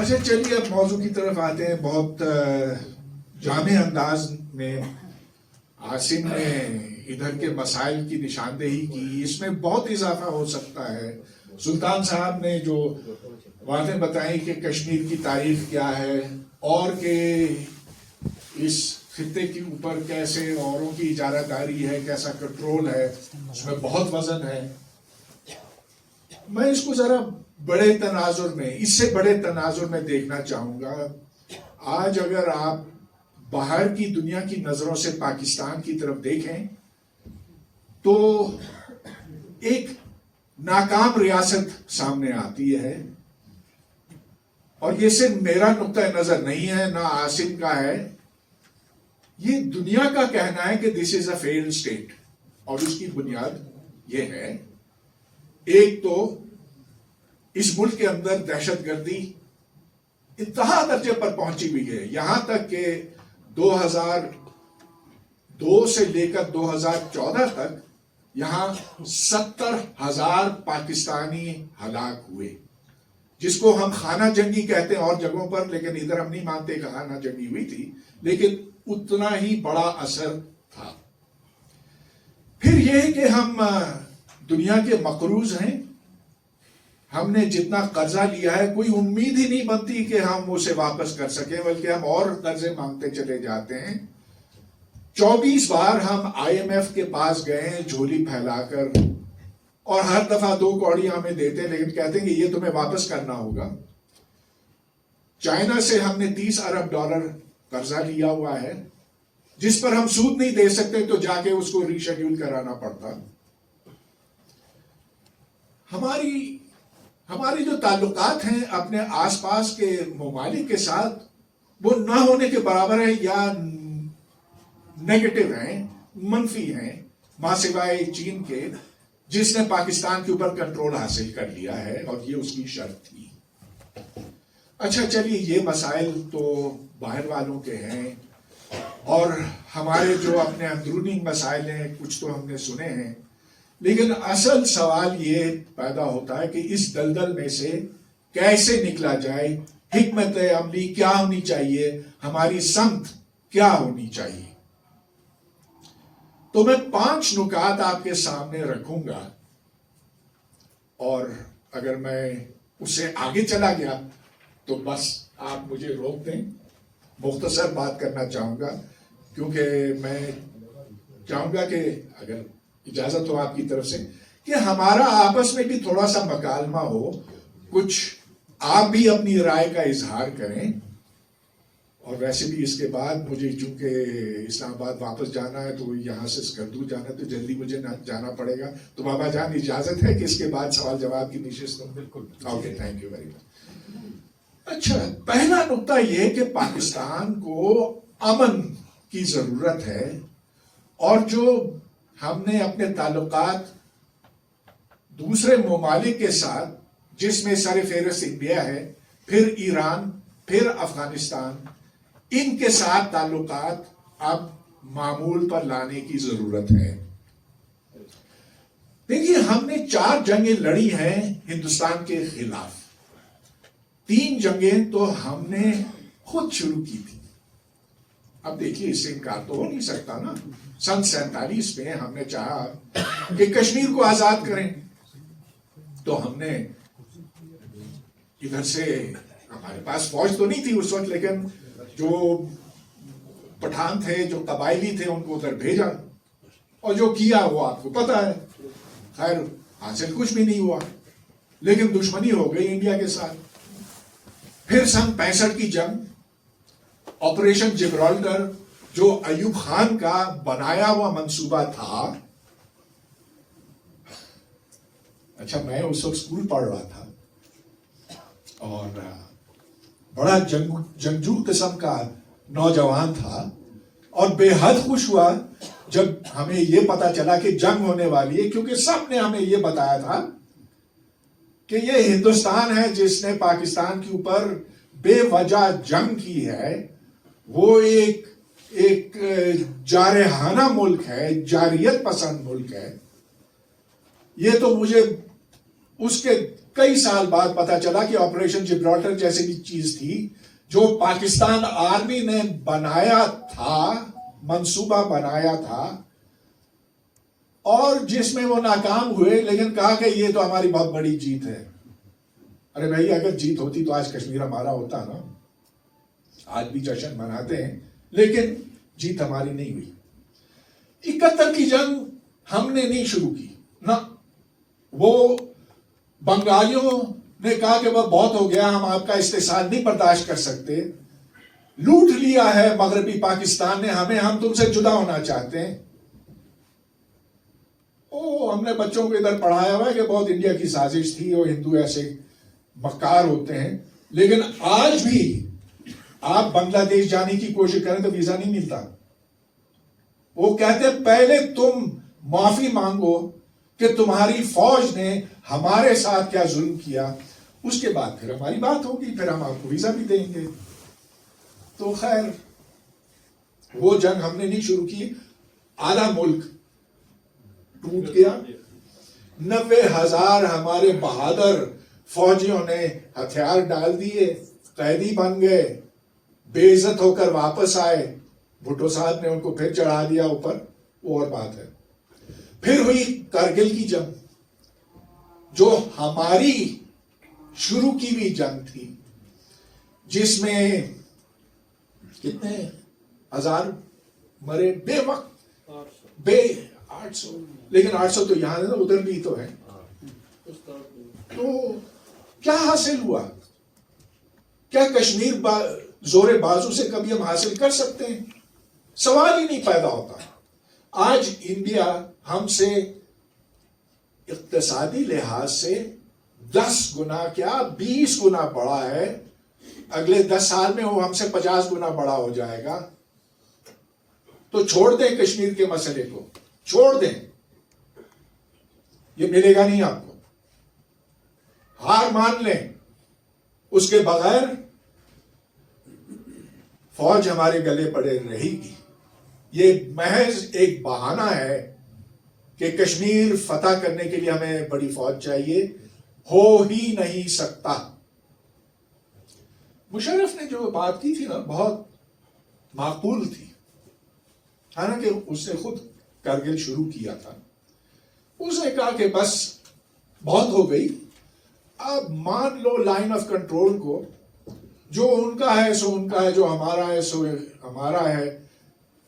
اچھا چلیے اب موضوع کی طرف آتے ہیں. بہت جامع انداز میں عاصم نے ادھر کے مسائل کی نشاندہی کی. اس میں بہت اضافہ ہو سکتا ہے. سلطان صاحب نے جو باتیں بتائیں کہ کشمیر کی تاریخ کیا ہے اور کہ اس خطے کے اوپر کیسے اوروں کی اجارہ داری ہے, کیسا کنٹرول ہے, اس میں بہت وزن ہے. میں اس کو ذرا بڑے تناظر میں, اس سے بڑے تناظر میں دیکھنا چاہوں گا. آج اگر آپ باہر کی دنیا کی نظروں سے پاکستان کی طرف دیکھیں تو ایک ناکام ریاست سامنے آتی ہے, اور یہ صرف میرا نقطہ نظر نہیں ہے, نہ عاصم کا ہے, یہ دنیا کا کہنا ہے کہ دس از اے فیلڈ اسٹیٹ. اور اس کی بنیاد یہ ہے, ایک تو اس ملک کے اندر دہشت گردی انتہا درجے پر پہنچی ہوئی ہے. یہاں تک کہ 2002 سے لے کر 2014 تک یہاں 70,000 پاکستانی ہلاک ہوئے, جس کو ہم خانہ جنگی کہتے ہیں اور جگہوں پر, لیکن ادھر ہم نہیں مانتے کہ خانہ جنگی ہوئی تھی, لیکن اتنا ہی بڑا اثر تھا. پھر یہ کہ ہم دنیا کے مقروض ہیں, ہم نے جتنا قرضہ لیا ہے کوئی امید ہی نہیں بنتی کہ ہم اسے واپس کر سکیں, بلکہ ہم اور قرضے مانگتے چلے جاتے ہیں. 24 بار ہم آئی ایم ایف کے پاس گئے ہیں جھولی پھیلا کر, اور ہر دفعہ 2 کوڑیاں ہمیں دیتے ہیں, لیکن کہتے ہیں کہ یہ تمہیں واپس کرنا ہوگا. چائنا سے ہم نے $30 ارب قرضہ لیا ہوا ہے, جس پر ہم سود نہیں دے سکتے, تو جا کے اس کو ری شیڈیول کرانا پڑتا. ہماری جو تعلقات ہیں اپنے آس پاس کے ممالک کے ساتھ, وہ نہ ہونے کے برابر ہیں یا نیگیٹو ہیں, منفی ہیں, ماں سوائے چین کے, جس نے پاکستان کے اوپر کنٹرول حاصل کر لیا ہے, اور یہ اس کی شرط تھی. اچھا چلیے, یہ مسائل تو باہر والوں کے ہیں, اور ہمارے جو اپنے اندرونی مسائل ہیں کچھ تو ہم نے سنے ہیں, لیکن اصل سوال یہ پیدا ہوتا ہے کہ اس دلدل میں سے کیسے نکلا جائے, حکمت عملی کیا ہونی چاہیے, ہماری سمت کیا ہونی چاہیے. تو میں 5 نکات آپ کے سامنے رکھوں گا, اور اگر میں اس سے آگے چلا گیا تو بس آپ مجھے روک دیں. مختصر بات کرنا چاہوں گا, کیونکہ میں چاہوں گا کہ اگر اجازت ہو آپ کی طرف سے کہ ہمارا آپس میں بھی تھوڑا سا مکالمہ ہو, کچھ آپ بھی اپنی رائے کا اظہار کریں. اور ویسے بھی اس کے بعد مجھے چونکہ اسلام آباد واپس جانا ہے, تو یہاں سے سکردو جانا ہے, تو جلدی مجھے جانا پڑے گا. تو بابا جان اجازت ہے کہ اس کے بعد سوال جواب کی نشست ہو؟ بالکل. Okay, thank you very much. اچھا, پہلا نقطہ یہ کہ پاکستان کو امن کی ضرورت ہے, اور جو ہم نے اپنے تعلقات دوسرے ممالک کے ساتھ, جس میں سر فہرست انڈیا ہے, پھر ایران, پھر افغانستان, ان کے ساتھ تعلقات اب معمول پر لانے کی ضرورت ہے. دیکھیے, ہم نے 4 جنگیں لڑی ہیں ہندوستان کے خلاف. 3 جنگیں تو ہم نے خود شروع کی تھی. اب دیکھیے, اس سے انکار تو ہو نہیں سکتا نا. سن 47 میں ہم نے چاہا کہ کشمیر کو آزاد کریں, تو ہم نے ادھر سے, ہمارے پاس فوج تو نہیں تھی اس وقت, لیکن جو پٹھان تھے, جو قبائلی تھے, ان کو ادھر بھیجا, اور جو کیا وہ آپ کو پتا ہے. خیر, حاصل کچھ بھی نہیں ہوا, لیکن دشمنی ہو گئی انڈیا کے ساتھ. پھر سن 65 کی جنگ, آپریشن جبرالٹر, جو ایوب خان کا بنایا ہوا منصوبہ تھا. اچھا, میں اس وقت اسکول پڑھ رہا تھا, اور بڑا جنگجو قسم کا نوجوان تھا, اور بے حد خوش ہوا جب ہمیں یہ پتا چلا کہ جنگ ہونے والی ہے, کیونکہ سب نے ہمیں یہ بتایا تھا کہ یہ ہندوستان ہے جس نے پاکستان کے اوپر بے وجہ جنگ کی ہے. وہ ایک جارحانہ ملک ہے, جارحیت پسند ملک ہے. یہ تو مجھے اس کے کئی سال بعد پتا چلا کہ آپریشن جبرالٹر جیسی بھی چیز تھی جو پاکستان آرمی نے بنایا تھا، منصوبہ بنایا تھا، اور جس میں وہ ناکام ہوئے، لیکن کہا کہ یہ تو ہماری بہت بڑی جیت ہے. ارے بھائی اگر جیت ہوتی تو آج کشمیر ہمارا ہوتا نا. آج بھی جشن مناتے ہیں لیکن جیت ہماری نہیں ہوئی. 71 کی جنگ ہم نے نہیں شروع کی نہ. وہ بنگالیوں نے کہا کہ وہ بہت ہو گیا، ہم آپ کا استحصال نہیں برداشت کر سکتے، لوٹ لیا ہے مغربی پاکستان نے ہمیں، ہم تم سے جدا ہونا چاہتے ہیں. ہم نے بچوں کو ادھر پڑھایا ہوا ہے کہ بہت انڈیا کی سازش تھی اور ہندو ایسے مکار ہوتے ہیں. لیکن آج بھی آپ بنگلہ دیش جانے کی کوشش کریں تو ویزا نہیں ملتا. وہ کہتے پہلے تم معافی مانگو کہ تمہاری فوج نے ہمارے ساتھ کیا ظلم کیا، اس کے بعد پھر ہماری بات ہوگی، پھر ہم آپ کو ویزا بھی دیں گے. تو خیر وہ جنگ ہم نے نہیں شروع کی. آدھا ملک ٹوٹ گیا. 90,000 ہمارے بہادر فوجیوں نے ہتھیار ڈال دیے، قیدی بن گئے، بے عزت ہو کر واپس آئے. بھٹو صاحب نے ان کو پھر چڑھا دیا اوپر، وہ اور بات ہے. پھر ہوئی کارگل کی جنگ جو ہماری شروع کی ہوئی جنگ تھی، جس میں کتنے ہزار مرے بے وقت، 800، لیکن 800 تو یہاں ہے نا، ادھر بھی تو ہے. تو کیا حاصل ہوا؟ کیا کشمیر زور بازو سے کبھی ہم حاصل کر سکتے ہیں؟ سوال ہی نہیں پیدا ہوتا. آج انڈیا ہم سے اقتصادی لحاظ سے 10 گنا کیا 20 گنا بڑا ہے. اگلے 10 سال میں وہ ہم سے 50 گنا بڑا ہو جائے گا. تو چھوڑ دیں کشمیر کے مسئلے کو، چھوڑ دیں، یہ ملے گا نہیں آپ کو. ہار مان لیں. اس کے بغیر فوج ہمارے گلے پڑے رہے گی. یہ محض ایک بہانہ ہے کہ کشمیر فتح کرنے کے لیے ہمیں بڑی فوج چاہیے. ہو ہی نہیں سکتا. مشرف نے جو بات کی تھی نا بہت معقول تھی. حالانکہ اس نے خود کارگل شروع کیا تھا. اس نے کہا کہ بس بہت ہو گئی، اب مان لو لائن آف کنٹرول کو، جو ان کا ہے سو ان کا ہے، جو ہمارا ہے سو ہمارا ہے.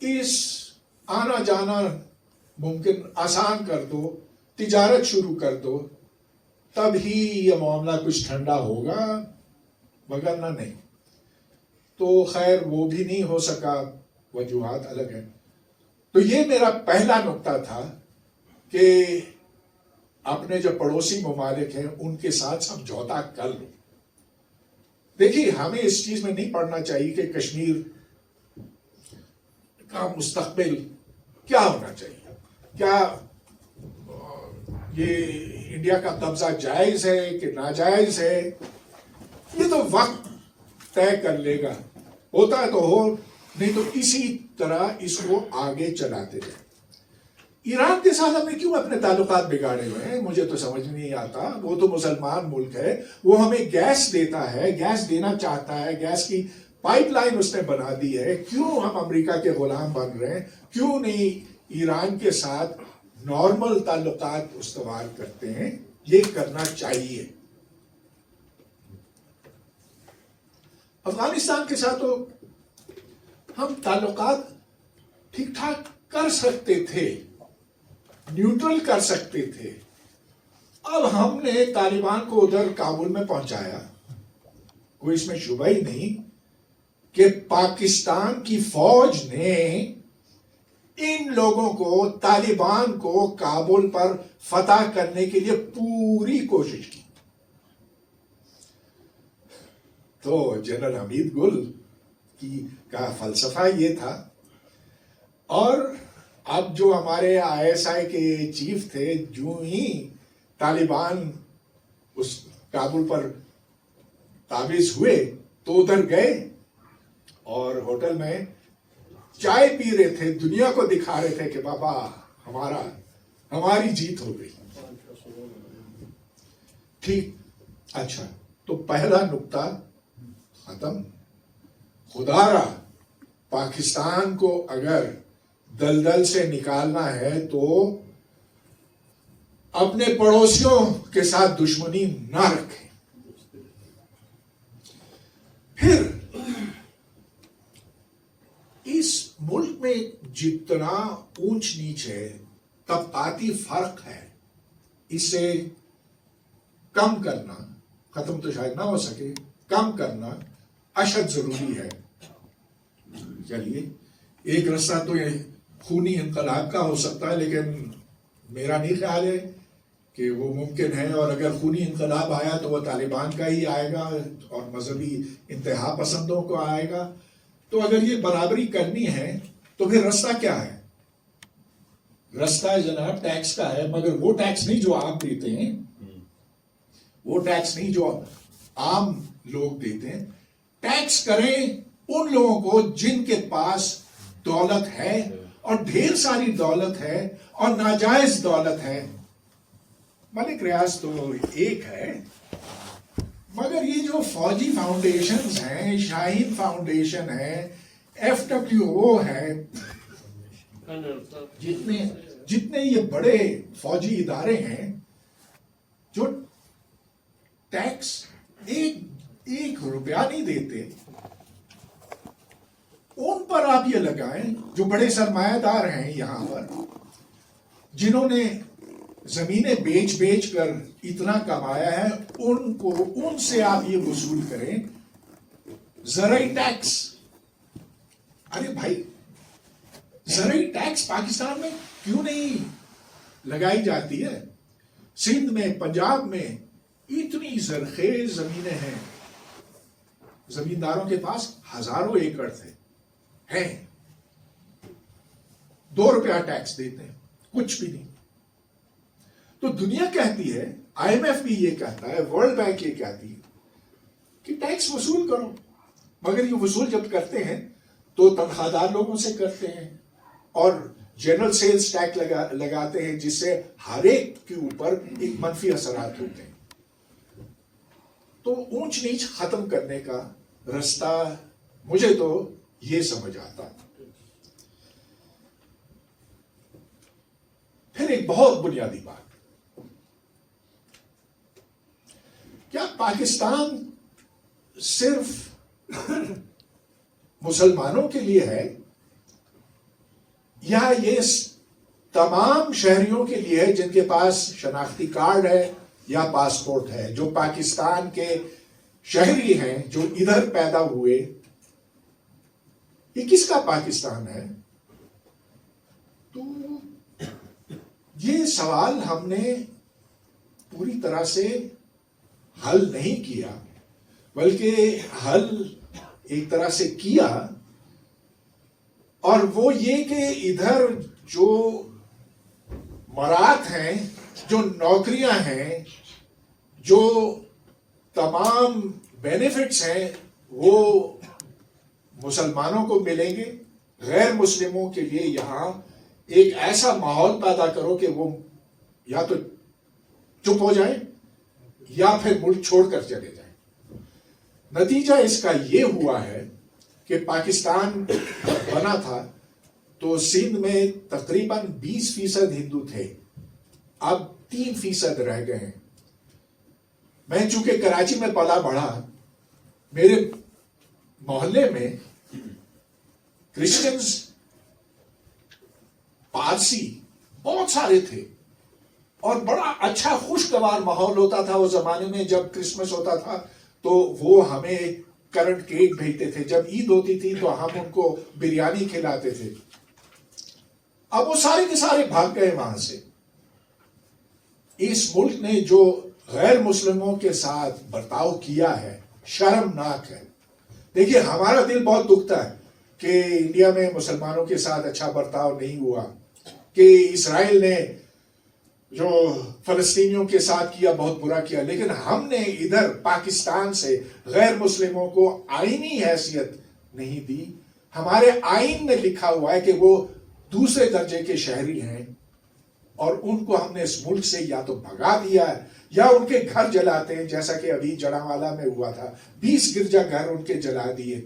اس آنا جانا ممکن آسان کر دو، تجارت شروع کر دو، تب ہی یہ معاملہ کچھ ٹھنڈا ہوگا، وگرنہ نہیں. تو خیر وہ بھی نہیں ہو سکا، وجوہات الگ ہیں. تو یہ میرا پہلا نقطہ تھا کہ اپنے جو پڑوسی ممالک ہیں ان کے ساتھ سمجھوتا کر لو. دیکھیے ہمیں اس چیز میں نہیں پڑنا چاہیے کہ کشمیر کا مستقبل کیا ہونا چاہیے، کیا یہ انڈیا کا قبضہ جائز ہے کہ ناجائز ہے. یہ تو وقت طے کر لے گا. ہوتا ہے تو ہو، نہیں تو اسی طرح اس کو آگے چلاتے رہے. ایران کے ساتھ ہم نے کیوں اپنے تعلقات بگاڑے ہوئے ہیں مجھے تو سمجھ نہیں آتا. وہ تو مسلمان ملک ہے، وہ ہمیں گیس دیتا ہے، گیس دینا چاہتا ہے، گیس کی پائپ لائن اس نے بنا دی ہے. کیوں ہم امریکہ کے غلام بن رہے ہیں؟ کیوں نہیں ایران کے ساتھ نارمل تعلقات استوار کرتے ہیں؟ یہ کرنا چاہیے. افغانستان کے ساتھ تو ہم تعلقات ٹھیک ٹھاک کر سکتے تھے، نیوٹرل کر سکتے تھے. اب ہم نے طالبان کو ادھر کابل میں پہنچایا، کوئی اس میں شبہ ہی نہیں کہ پاکستان کی فوج نے ان لوگوں کو، طالبان کو کابل پر فتح کرنے کے لیے پوری کوشش کی. تو جنرل حمید گل کا فلسفہ یہ تھا. اور اب جو ہمارے ISI کے چیف تھے، جو ہی طالبان اس کابل پر قابض ہوئے تو ادھر گئے اور ہوٹل میں چائے پی رہے تھے، دنیا کو دکھا رہے تھے کہ بابا ہماری جیت ہو گئی. ٹھیک، اچھا، تو پہلا نقطہ ختم. خدا را پاکستان کو اگر دلدل سے نکالنا ہے تو اپنے پڑوسیوں کے ساتھ دشمنی نہ رکھیں. پھر اس ملک میں جتنا اونچ نیچ ہے، طبقاتی فرق ہے، اسے کم کرنا، ختم تو شاید نہ ہو سکے، کم کرنا اشد ضروری ہے. چلیے، ایک رستہ تو یہ خونی انقلاب کا ہو سکتا ہے، لیکن میرا نہیں خیال ہے کہ وہ ممکن ہے. اور اگر خونی انقلاب آیا تو وہ طالبان کا ہی آئے گا اور مذہبی انتہا پسندوں کو آئے گا. تو اگر یہ برابری کرنی ہے تو پھر رستہ کیا ہے؟ رستہ جناب ٹیکس کا ہے، مگر وہ ٹیکس نہیں جو آپ دیتے ہیں، وہ ٹیکس نہیں جو عام لوگ دیتے ہیں. ٹیکس کریں ان لوگوں کو جن کے پاس دولت ہے، اور ڈھیر ساری دولت ہے اور ناجائز دولت ہے. ملک ریاض تو ایک ہے، مگر یہ جو فوجی فاؤنڈیشنز ہیں، شاہین فاؤنڈیشن ہے، ایف ڈبلیو او ہے، جتنے یہ بڑے فوجی ادارے ہیں جو ٹیکس ایک روپیہ نہیں دیتے، ان پر آپ یہ لگائیں جو بڑے سرمایہ دار ہیں یہاں پر، جنہوں نے زمینیں بیچ کر اتنا کمایا ہے، ان سے آپ یہ وصول کریں. زرعی ٹیکس، ارے بھائی زرعی ٹیکس پاکستان میں کیوں نہیں لگائی جاتی ہے؟ سندھ میں، پنجاب میں اتنی زرخیز زمینیں ہیں، زمینداروں کے پاس ہزاروں ایکڑ ہیں، 2 روپیہ ٹیکس دیتے ہیں، کچھ بھی نہیں. تو دنیا کہتی ہے، آئی ایم ایف بھی یہ کہتا ہے، ورلڈ بینک یہ کہتی ہے کہ ٹیکس وصول کرو. مگر یہ وصول جب کرتے ہیں تو تنخواہ دار لوگوں سے کرتے ہیں اور جنرل سیلز ٹیکس لگاتے ہیں، جس سے ہر ایک کے اوپر ایک منفی اثرات ہوتے ہیں. تو اونچ نیچ ختم کرنے کا رستہ مجھے تو یہ سمجھ آتا. پھر ایک بہت بنیادی بات، کیا پاکستان صرف مسلمانوں کے لیے ہے یا یہ تمام شہریوں کے لیے ہے جن کے پاس شناختی کارڈ ہے یا پاسپورٹ ہے، جو پاکستان کے شہری ہیں، جو ادھر پیدا ہوئے؟ یہ کس کا پاکستان ہے؟ تو یہ سوال ہم نے پوری طرح سے حل نہیں کیا، بلکہ حل ایک طرح سے کیا، اور وہ یہ کہ ادھر جو مراد ہیں، جو نوکریاں ہیں، جو تمام بینیفٹس ہیں، وہ مسلمانوں کو ملیں گے. غیر مسلموں کے لیے یہاں ایک ایسا ماحول پیدا کرو کہ وہ یا تو چپ ہو جائیں یا پھر ملک چھوڑ کر چلے جائیں. نتیجہ اس کا یہ ہوا ہے کہ پاکستان بنا تھا تو سندھ میں تقریباً 20% ہندو تھے، اب 3% رہ گئے ہیں. میں چونکہ کراچی میں پلا بڑھا، میرے محلے میں کرسچنز، پارسی بہت سارے تھے، اور بڑا اچھا خوشگوار ماحول ہوتا تھا اس زمانے میں. جب کرسمس ہوتا تھا تو وہ ہمیں کرنٹ کیک بھیجتے تھے، جب عید ہوتی تھی تو ہم ان کو بریانی کھلاتے تھے. اب وہ سارے کے سارے بھاگ گئے وہاں سے. اس ملک نے جو غیر مسلموں کے ساتھ برتاؤ کیا ہے شرمناک ہے. دیکھیے ہمارا دل بہت دکھتا ہے کہ انڈیا میں مسلمانوں کے ساتھ اچھا برتاؤ نہیں ہوا، کہ اسرائیل نے جو فلسطینیوں کے ساتھ کیا بہت برا کیا، لیکن ہم نے ادھر پاکستان سے غیر مسلموں کو آئینی حیثیت نہیں دی. ہمارے آئین میں لکھا ہوا ہے کہ وہ دوسرے درجے کے شہری ہیں. اور ان کو ہم نے اس ملک سے یا تو بھگا دیا ہے یا ان کے گھر جلاتے ہیں، جیسا کہ ابھی جڑاوالا میں ہوا تھا، 20 گرجا گھر ان کے جلا دیے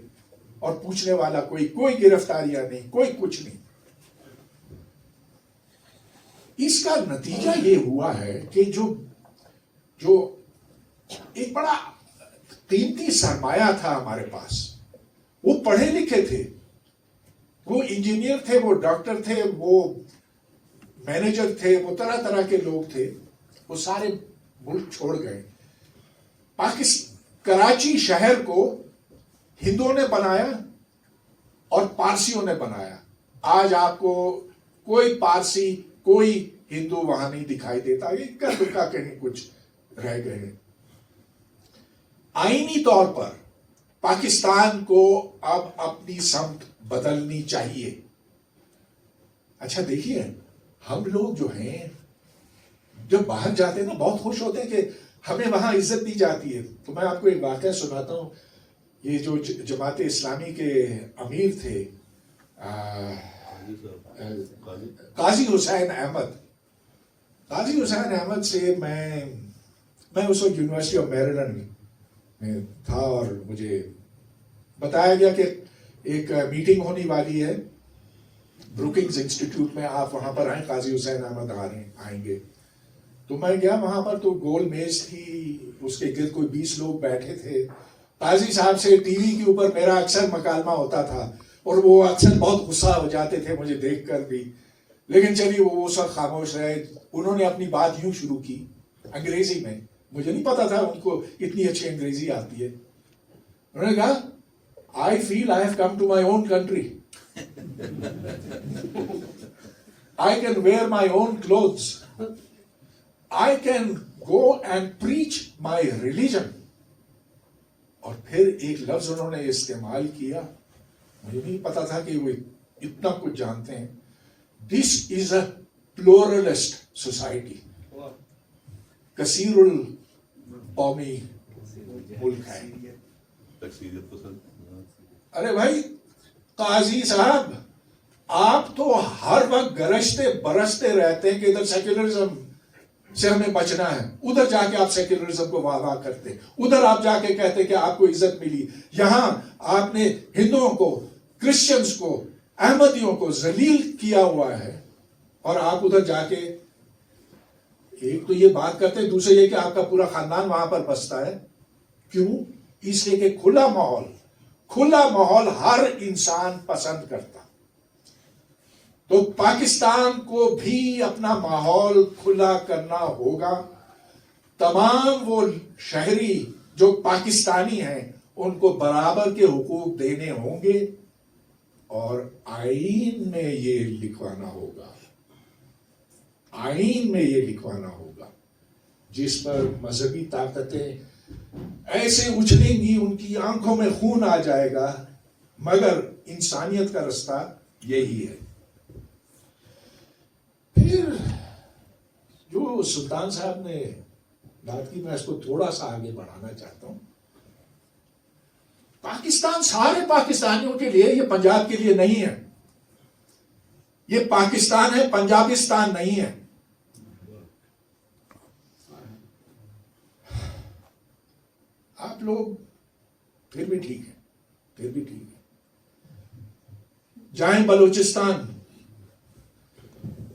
اور پوچھنے والا کوئی گرفتاریاں نہیں، کوئی کچھ نہیں۔ اس کا نتیجہ یہ ہوا ہے کہ جو ایک بڑا قیمتی سرمایہ تھا ہمارے پاس، وہ پڑھے لکھے تھے، وہ انجینئر تھے، وہ ڈاکٹر تھے، وہ مینیجر تھے، وہ طرح طرح کے لوگ تھے، وہ سارے ملک چھوڑ گئے۔ کراچی شہر کو ہندوؤں نے بنایا اور پارسیوں نے بنایا۔ آج آپ کو کوئی پارسی، کوئی ہندو وہاں نہیں دکھائی دیتا، اکا دکا کہیں کچھ رہ گئے۔ آئینی طور پر پاکستان کو اب اپنی سمت بدلنی چاہیے۔ اچھا دیکھیے، ہم لوگ جو ہیں جب باہر جاتے ہیں نا بہت خوش ہوتے ہیں کہ ہمیں وہاں عزت دی جاتی ہے۔ تو میں آپ کو ایک واقعہ سناتا ہوں۔ یہ جو جماعت اسلامی کے امیر تھے قاضی حسین احمد، قاضی حسین احمد سے میں اس وقت یونیورسٹی آف میریلینڈ میں تھا، اور مجھے بتایا گیا کہ ایک میٹنگ ہونے والی ہے بروکنگز انسٹیٹیوٹ میں، آپ وہاں پر آئیں، قاضی حسین احمد آئیں گے۔ تو میں گیا وہاں پر، تو گول میز تھی، اس کے گرد کوئی 20 لوگ بیٹھے تھے۔ قاضی صاحب سے ٹی وی کے اوپر میرا اکثر مکالمہ ہوتا تھا، اور وہ اکثر بہت غصہ ہو جاتے تھے مجھے دیکھ کر بھی، لیکن چلیے وہ سب خاموش رہے۔ انہوں نے اپنی بات یوں شروع کی انگریزی میں، مجھے نہیں پتا تھا ان کو اتنی اچھی انگریزی آتی ہے۔ انہوں نے کہا I feel I have come to my own country. I can wear my own clothes. I can go and preach my religion. اور پھر ایک لفظ انہوں نے استعمال کیا، مجھے نہیں پتا تھا کہ وہ اتنا کچھ جانتے ہیں۔ This is a pluralist society. کثیر القومی ملک ہے۔ ارے بھائی قاضی صاحب، آپ تو ہر وقت گرجتے برستے رہتے ہیں کہ ادھر سیکولرزم سے ہمیں بچنا ہے، ادھر جا کے آپ سیکولرزم کو واہ واہ کرتے، ادھر آپ جا کے کہتے کہ آپ کو عزت ملی، یہاں آپ نے ہندوؤں کو، کرسچنز کو، احمدیوں کو ذلیل کیا ہوا ہے، اور آپ ادھر جا کے ایک تو یہ بات کرتے ہیں، دوسرے یہ کہ آپ کا پورا خاندان وہاں پر بستا ہے۔ کیوں؟ اس لیے کہ کھلا ماحول ہر انسان پسند کرتا۔ تو پاکستان کو بھی اپنا ماحول کھلا کرنا ہوگا، تمام وہ شہری جو پاکستانی ہیں ان کو برابر کے حقوق دینے ہوں گے، اور آئین میں یہ لکھوانا ہوگا جس پر مذہبی طاقتیں ایسے اچھلیں گی، ان کی آنکھوں میں خون آ جائے گا، مگر انسانیت کا رستہ یہی ہے۔ پھر جو سلطان صاحب نے بات کی، میں اس کو تھوڑا سا آگے بڑھانا چاہتا ہوں۔ پاکستان سارے پاکستانیوں کے لیے، یہ پنجاب کے لیے نہیں ہے، یہ پاکستان ہے، پنجابستان نہیں ہے۔ آپ لوگ پھر بھی ٹھیک ہے، جائیں بلوچستان،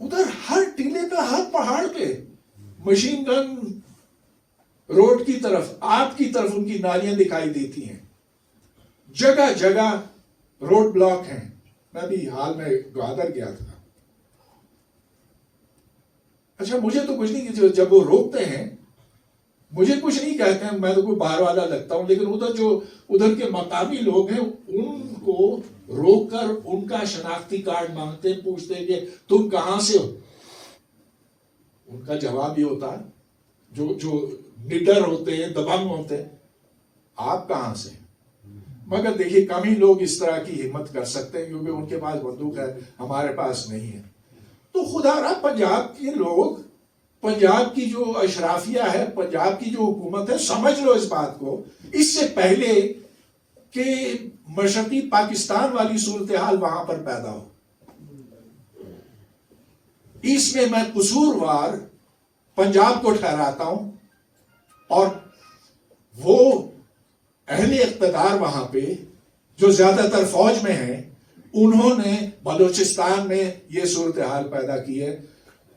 ادھر ہر ٹیلے پہ، ہر پہاڑ پہ مشین گن روڈ کی طرف، آپ کی طرف ان کی نالیاں دکھائی دیتی ہیں، جگہ جگہ روڈ بلاک ہیں۔ میں بھی حال میں گوادر گیا تھا۔ اچھا مجھے تو کچھ نہیں کہ جب وہ روکتے ہیں مجھے کچھ نہیں کہتے ہیں، میں تو کوئی باہر والا لگتا ہوں، لیکن ادھر کے مقامی لوگ ہیں، ان کو روک کر ان کا شناختی کارڈ مانگتے ہیں، پوچھتے ہیں کہ تم کہاں سے ہو۔ ان کا جواب یہ ہوتا ہے، جو نڈر ہوتے ہیں، دبنگ ہوتے ہیں، آپ کہاں سے؟ مگر دیکھیے کم ہی لوگ اس طرح کی ہمت کر سکتے ہیں، کیونکہ ان کے پاس بندوق ہے، ہمارے پاس نہیں ہے۔ تو خدا را پنجاب کے لوگ، پنجاب کی جو اشرافیہ ہے، پنجاب کی جو حکومت ہے، سمجھ لو اس بات کو، اس سے پہلے کہ مشرقی پاکستان والی صورتحال وہاں پر پیدا ہو، اس میں میں قصوروار پنجاب کو ٹھہراتا ہوں، اور وہ اہل اقتدار وہاں پہ جو زیادہ تر فوج میں ہیں، انہوں نے بلوچستان میں یہ صورتحال پیدا کی ہے،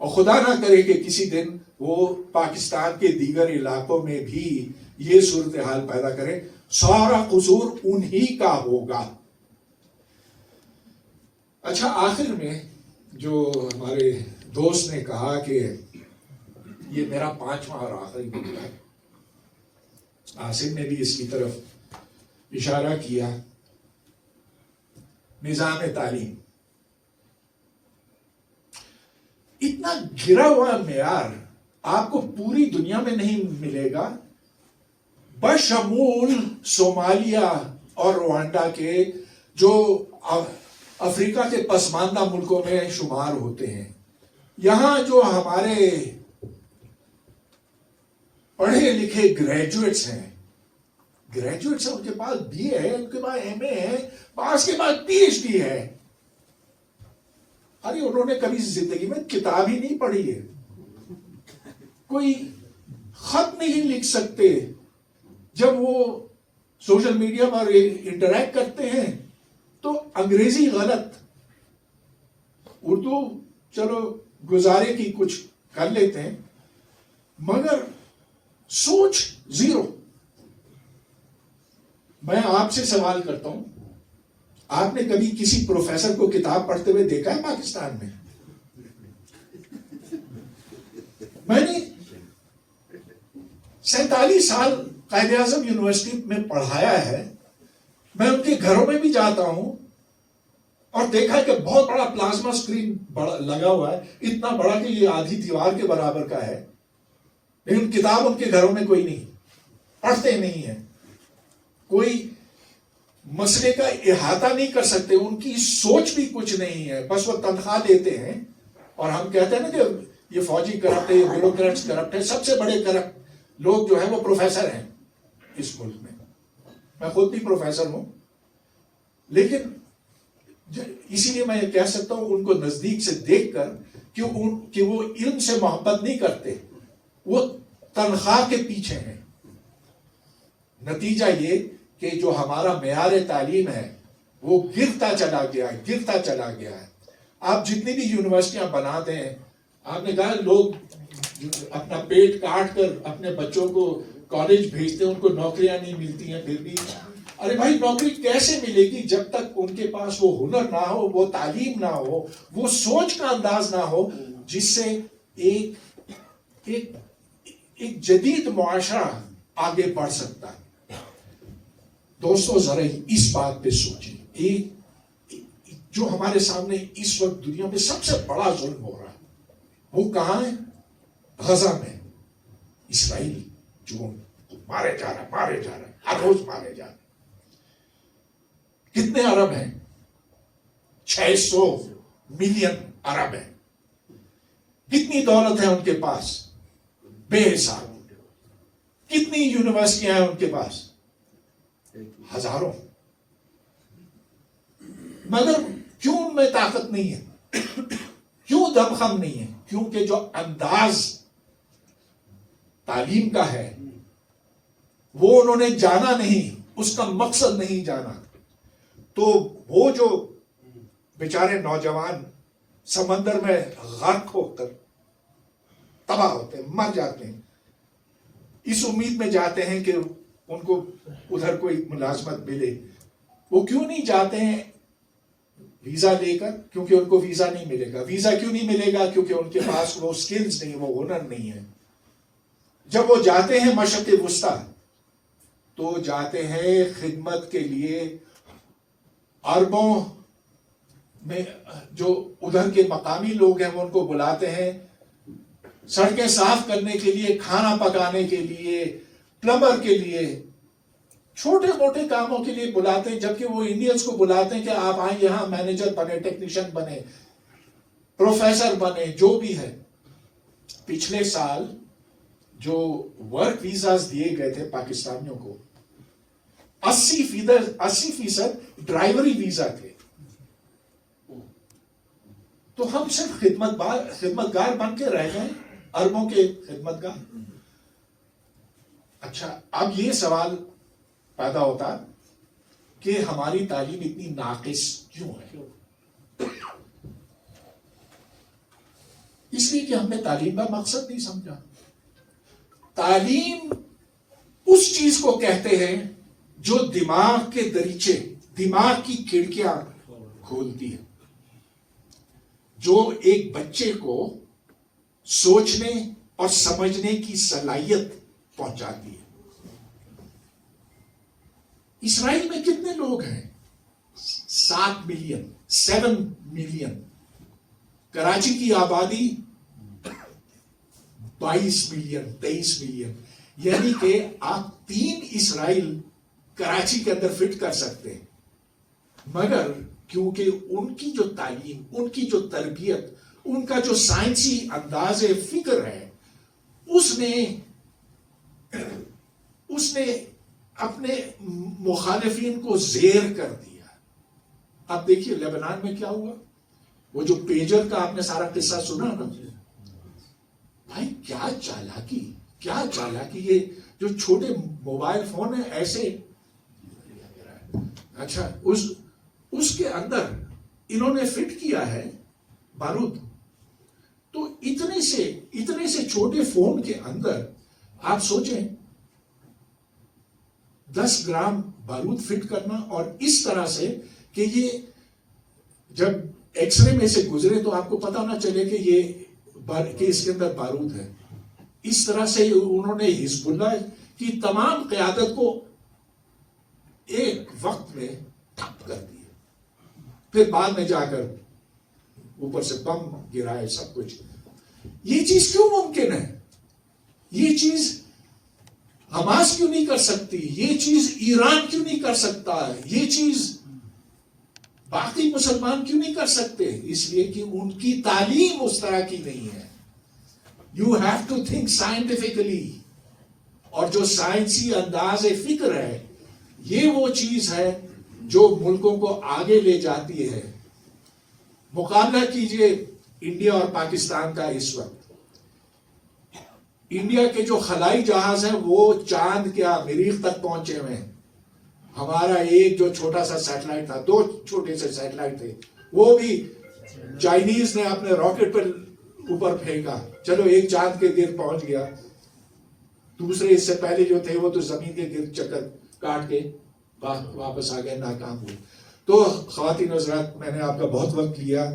اور خدا نہ کرے کہ کسی دن وہ پاکستان کے دیگر علاقوں میں بھی یہ صورتحال پیدا کرے۔ سارا قصور انہی کا ہوگا۔ اچھا، آخر میں جو ہمارے دوست نے کہا کہ یہ میرا 5واں اور آخری مدعا ہے، آصف نے بھی اس کی طرف اشارہ کیا، نظام تعلیم۔ اتنا گرا ہوا معیار آپ کو پوری دنیا میں نہیں ملے گا، بشمول صومالیہ اور روانڈا کے، جو افریقہ کے پسماندہ ملکوں میں شمار ہوتے ہیں۔ یہاں جو ہمارے پڑھے لکھے گریجویٹس ہیں، ان کے پاس بی اے ہے، ان کے پاس ایم اے ہے، بعض کے پاس پی ایچ ڈی ہے۔ ارے انہوں نے کبھی زندگی میں کتاب ہی نہیں پڑھی ہے، کوئی خط نہیں لکھ سکتے۔ جب وہ سوشل میڈیا پر انٹریکٹ کرتے ہیں تو انگریزی غلط، اردو چلو گزارے کی کچھ کر لیتے ہیں، مگر سوچ زیرو۔ میں آپ سے سوال کرتا ہوں، آپ نے کبھی کسی پروفیسر کو کتاب پڑھتے ہوئے دیکھا ہے پاکستان میں؟ میں نے 47 سال قائد اعظم یونیورسٹی میں پڑھایا ہے، میں ان کے گھروں میں بھی جاتا ہوں اور دیکھا کہ بہت بڑا پلازما اسکرین لگا ہوا ہے، اتنا بڑا کہ یہ آدھی دیوار کے برابر کا ہے، لیکن کتاب ان کے گھروں میں کوئی نہیں، پڑھتے نہیں ہیں، کوئی مسئلے کا احاطہ نہیں کر سکتے، ان کی سوچ بھی کچھ نہیں ہے، بس وہ تنخواہ دیتے ہیں۔ اور ہم کہتے ہیں نا کہ یہ فوجی کرپٹ ہے، یہ بیوروکریٹس کرپٹ ہے، سب سے بڑے کرپٹ لوگ جو ہیں وہ پروفیسر ہیں اس ملک میں۔ میں خود بھی پروفیسر ہوں، لیکن اسی لیے میں یہ کہہ سکتا ہوں ان کو نزدیک سے دیکھ کر کہ وہ علم سے محبت نہیں کرتے، وہ تنخواہ کے پیچھے ہیں۔ نتیجہ یہ کہ جو ہمارا معیار تعلیم ہے وہ گرتا چلا گیا ہے۔ آپ جتنی بھی یونیورسٹیاں بنا دیں، آپ نے کہا لوگ اپنا پیٹ کاٹ کر اپنے بچوں کو کالج بھیجتے ہیں، ان کو نوکریاں نہیں ملتی ہیں، پھر بھی ارے بھائی نوکری کیسے ملے گی جب تک ان کے پاس وہ ہنر نہ ہو، وہ تعلیم نہ ہو، وہ سوچ کا انداز نہ ہو جس سے ایک جدید معاشرہ آگے بڑھ سکتا ہے۔ دوستو ذرا اس بات پہ سوچیں، جو ہمارے سامنے اس وقت دنیا میں سب سے بڑا ظلم ہو رہا ہے وہ کہاں ہے؟ غزہ میں اسرائیل جو مارے جا رہا ہے، ہر روز مارے جا رہے ہیں۔ کتنے عرب ہیں؟ 600 ملین عرب ہیں۔ کتنی دولت ہے ان کے پاس؟ بے حساب۔ کتنی یونیورسٹیاں ہیں ان کے پاس؟ ہزاروں۔ مگر کیوں ان میں طاقت نہیں ہے؟ کیوں دمخم نہیں ہے؟ کیونکہ جو انداز تعلیم کا ہے وہ انہوں نے جانا نہیں، اس کا مقصد نہیں جانا۔ تو وہ جو بیچارے نوجوان سمندر میں غرق ہو کر تباہ ہوتے ہیں، مر جاتے ہیں، اس امید میں جاتے ہیں کہ ان کو ادھر کوئی ملازمت ملے، وہ کیوں نہیں جاتے ہیں ویزا لے کر؟ کیونکہ ان کو ویزا نہیں ملے گا۔ ویزا کیوں نہیں ملے گا؟ کیونکہ ان کے پاس وہ سکلز نہیں، وہ ہنر نہیں ہے۔ جب وہ جاتے ہیں مشرق وسطیٰ تو جاتے ہیں خدمت کے لیے، عربوں میں جو ادھر کے مقامی لوگ ہیں وہ ان کو بلاتے ہیں سڑکیں صاف کرنے کے لیے، کھانا پکانے کے لیے، پلمبر کے لیے، چھوٹے موٹے کاموں کے لیے بلاتے ہیں، جبکہ وہ انڈینز کو بلاتے ہیں کہ آپ آئیں یہاں مینیجر بنے، ٹیکنیشین بنے، پروفیسر بنے، جو بھی ہے۔ پچھلے سال جو ورک ویزاز دیے گئے تھے پاکستانیوں کو، 80% ڈرائیوری ویزا تھے۔ تو ہم صرف خدمتگار بن کے رہ گئے، اربوں کے خدمتگار. اچھا، اب یہ سوال پیدا ہوتا کہ ہماری تعلیم اتنی ناقص کیوں ہے؟ اس لیے کہ ہم نے تعلیم کا مقصد نہیں سمجھا. تعلیم اس چیز کو کہتے ہیں جو دماغ کے دریچے، دماغ کی کھڑکیاں کھولتی ہے، جو ایک بچے کو سوچنے اور سمجھنے کی صلاحیت پہنچاتی ہے. اسرائیل میں کتنے لوگ ہیں؟ 7 ملین، 7 ملین. کراچی کی آبادی 22 ملین، 23 ملین. یعنی کہ آپ 3 اسرائیل کراچی کے اندر فٹ کر سکتے ہیں. مگر کیونکہ ان کی جو تعلیم، ان کی جو تربیت، ان کا جو سائنسی انداز فکر ہے، اس نے اپنے مخالفین کو زیر کر دیا. آپ دیکھیے لبنان میں کیا ہوا، وہ جو پیجر کا آپ نے سارا قصہ سنا نا. بھائی کیا چالاکی، یہ جو چھوٹے موبائل فون ہیں ایسے. اچھا، اس کے اندر انہوں نے فٹ کیا ہے بارود. تو اتنے سے چھوٹے فون کے اندر آپ سوچیں 10 گرام بارود فٹ کرنا، اور اس طرح سے کہ یہ جب ایکس رے میں سے گزرے تو آپ کو پتا نہ چلے کہ اس کے اندر بارود ہے. اس طرح سے انہوں نے حزب اللہ کی تمام قیادت کو ایک وقت میں ٹھپ کر دیا. پھر بعد میں جا کر اوپر سے بم گرائے، سب کچھ. یہ چیز کیوں ممکن ہے؟ یہ چیز حماس کیوں نہیں کر سکتی؟ یہ چیز ایران کیوں نہیں کر سکتا؟ یہ چیز باقی مسلمان کیوں نہیں کر سکتے؟ اس لیے کہ ان کی تعلیم اس طرح کی نہیں ہے. You have to think scientifically. اور جو سائنسی انداز فکر ہے، یہ وہ چیز ہے جو ملکوں کو آگے لے جاتی ہے. مقابلہ کیجئے انڈیا اور پاکستان کا. اس وقت انڈیا کے جو خلائی جہاز ہیں وہ چاند کیا مریخ تک پہنچے ہوئے ہیں. ہمارا ایک جو چھوٹا سا سیٹلائٹ تھا، 2 چھوٹے سے سیٹلائٹ تھے، وہ بھی چائنیز نے اپنے راکٹ پر اوپر پھینکا. چلو ایک چاند کے گرد پہنچ گیا. دوسرے اس سے پہلے جو تھے وہ تو زمین کے گرد چکر کاٹ کے واپس آ گئے، ناکام ہوئے. تو خواتین حضرات، میں نے آپ کا بہت وقت لیا.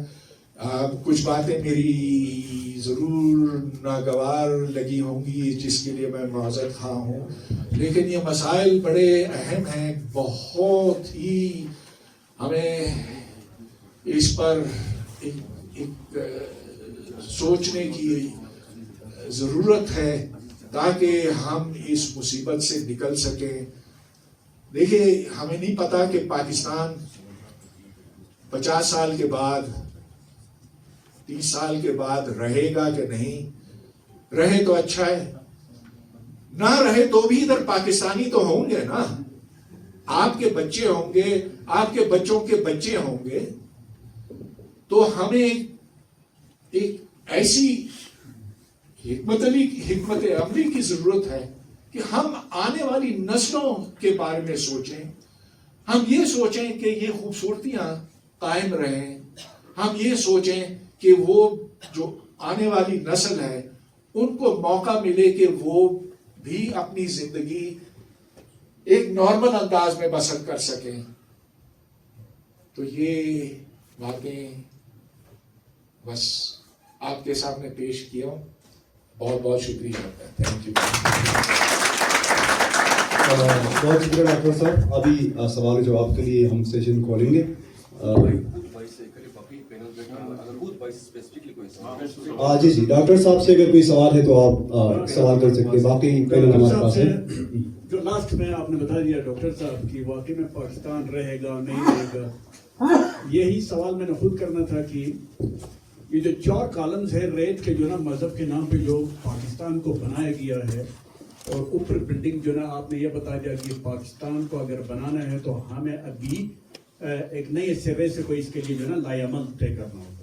کچھ باتیں میری ضرور ناگوار لگی ہوں گی، جس کے لیے میں معذرت خواہ ہوں. لیکن یہ مسائل بڑے اہم ہیں، بہت ہی ہمیں اس پر ایک سوچنے کی ضرورت ہے تاکہ ہم اس مصیبت سے نکل سکیں. دیکھیے، ہمیں نہیں پتا کہ پاکستان 50 سال کے بعد، 30 سال کے بعد رہے گا کہ نہیں. رہے تو اچھا ہے، نہ رہے تو بھی ادھر پاکستانی تو ہوں گے نا. آپ کے بچے ہوں گے، آپ کے بچوں کے بچے ہوں گے. تو ہمیں ایک ایسی حکمت عملی کی ضرورت ہے کہ ہم آنے والی نسلوں کے بارے میں سوچیں. ہم یہ سوچیں کہ یہ خوبصورتیاں قائم رہیں. ہم یہ سوچیں کہ وہ جو آنے والی نسل ہے ان کو موقع ملے کہ وہ بھی اپنی زندگی ایک نارمل انداز میں بسر کر سکیں. تو یہ باتیں بس آپ کے سامنے پیش کیا. بہت بہت شکریہ. Thank you. بہت شکریہ ڈاکٹر صاحب. ابھی سوال و جواب کے لیے ہم سیشن کھولیں گے. جی ڈاکٹر صاحب سے اگر کوئی سوال ہے تو آپ سوال کر سکتے ہیں. باقی پینل ہمارے پاس ہے. جو لاسٹ میں آپ نے بتا دیا ڈاکٹر صاحب کہ واقعی میں پاکستان رہے گا نہیں رہے گا، یہی سوال میں نے خود کرنا تھا کہ یہ جو 4 کالمز ہے ریت کے جو نا مذہب کے نام پہ جو پاکستان کو بنایا گیا ہے، اور اوپر بلڈنگ جو نا آپ نے یہ بتا دیا کہ پاکستان کو اگر بنانا ہے تو ہمیں ابھی ایک نئے سرے سے کوئی اس کے لیے جو نا لائے عمل طے کرنا ہوگا.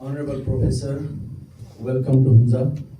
Honorable Professor, welcome to Hunza